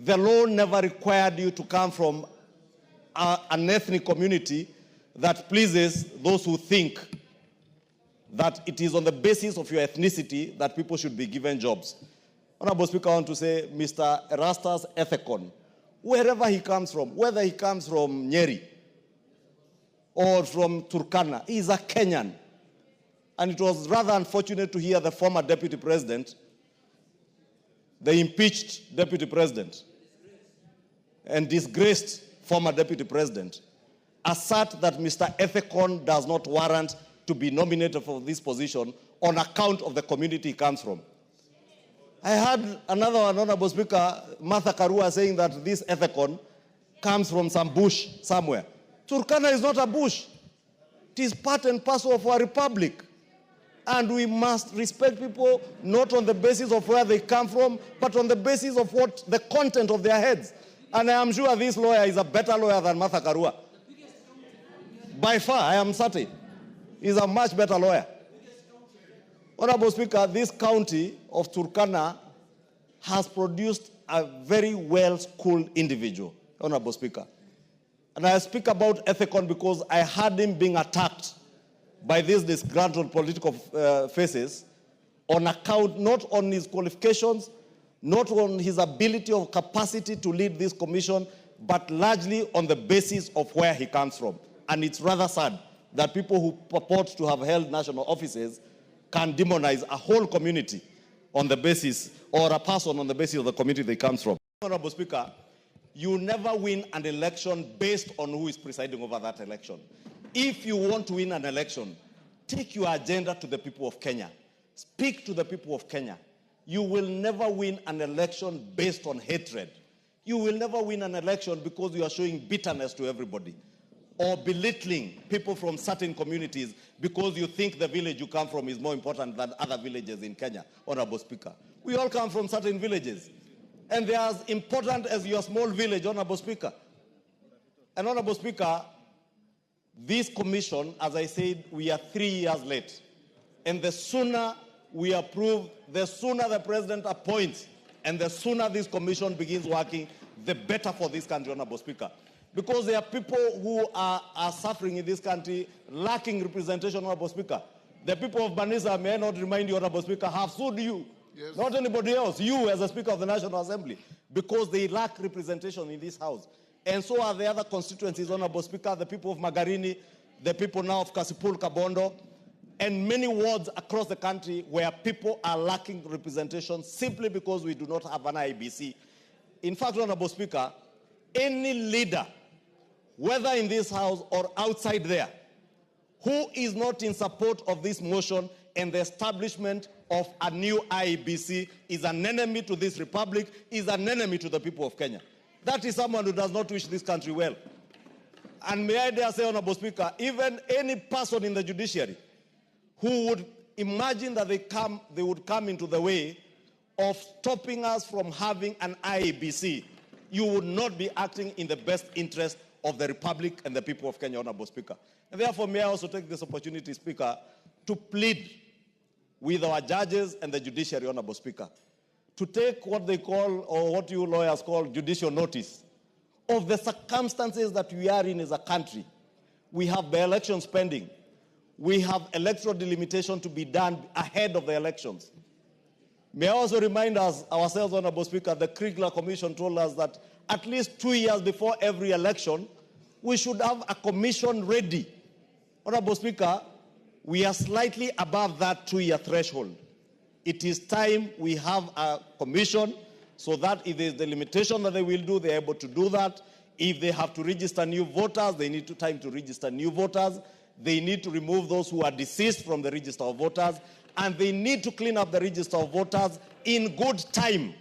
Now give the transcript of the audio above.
The law never required you to come from an ethnic community that pleases those who think that it is on the basis of your ethnicity that people should be given jobs. Honorable Speaker, I want to say, Mr. Erastus Ethekon, wherever he comes from, whether he comes from Nyeri or from Turkana, he is a Kenyan. And it was rather unfortunate to hear the former deputy president, the impeached deputy president, and disgraced former deputy president, assert that Mr. Ethekon does not warrant to be nominated for this position on account of the community he comes from. I heard another one, Honorable Speaker, Martha Karua, saying that this Ethekon comes from some bush somewhere. Turkana is not a bush. It is part and parcel of our republic. And we must respect people not on the basis of where they come from, but on the basis of what the content of their heads. And I am sure this lawyer is a better lawyer than Martha Karua. By far, I am certain. He's a much better lawyer. Honorable Speaker, this county of Turkana has produced a very well-schooled individual, Honorable Speaker. And I speak about Ethekon because I heard him being attacked by these disgruntled political faces on account not on his qualifications, not on his ability or capacity to lead this commission, but largely on the basis of where he comes from. And it's rather sad that people who purport to have held national offices can demonize a whole community on the basis, or a person on the basis of the community they comes from. Honorable Speaker, you never win an election based on who is presiding over that election. If you want to win an election, take your agenda to the people of Kenya. Speak to the people of Kenya. You will never win an election based on hatred. You will never win an election because you are showing bitterness to everybody or belittling people from certain communities because you think the village you come from is more important than other villages in Kenya, Honorable Speaker. We all come from certain villages, and they are as important as your small village, Honorable Speaker. And Honorable Speaker, this commission, as I said, we are 3 years late. And the sooner we approve, the sooner the president appoints, and the sooner this commission begins working, the better for this country, Honorable Speaker. Because there are people who are suffering in this country, lacking representation, Honorable Speaker. The people of Banisa, may I not remind you, Honorable Speaker, have sued you. Yes. Not anybody else, you as a Speaker of the National Assembly, because they lack representation in this House. And so are the other constituencies, Honorable Speaker, the people of Magarini, the people now of Kasipul, Kabondo, and many wards across the country where people are lacking representation simply because we do not have an IEBC. In fact, Honorable Speaker, any leader, whether in this House or outside there, who is not in support of this motion and the establishment of a new IEBC is an enemy to this republic, is an enemy to the people of Kenya. That is someone who does not wish this country well. And may I dare say, Honorable Speaker, even any person in the judiciary who would imagine that they would come into the way of stopping us from having an IEBC, you would not be acting in the best interest of the Republic and the people of Kenya, Honorable Speaker. And therefore, may I also take this opportunity, Speaker, to plead with our judges and the judiciary, Honorable Speaker, to take what they call, or what you lawyers call, judicial notice of the circumstances that we are in as a country. We have the elections pending. We have electoral delimitation to be done ahead of the elections. May I also remind us, ourselves, Honorable Speaker, the Kriegler Commission told us that at least 2 years before every election, we should have a commission ready. Honorable Speaker, we are slightly above that 2-year threshold. It is time we have a commission so that if there's the limitation that they will do, they're able to do that. If they have to register new voters, they need time to register new voters. They need to remove those who are deceased from the register of voters. And they need to clean up the register of voters in good time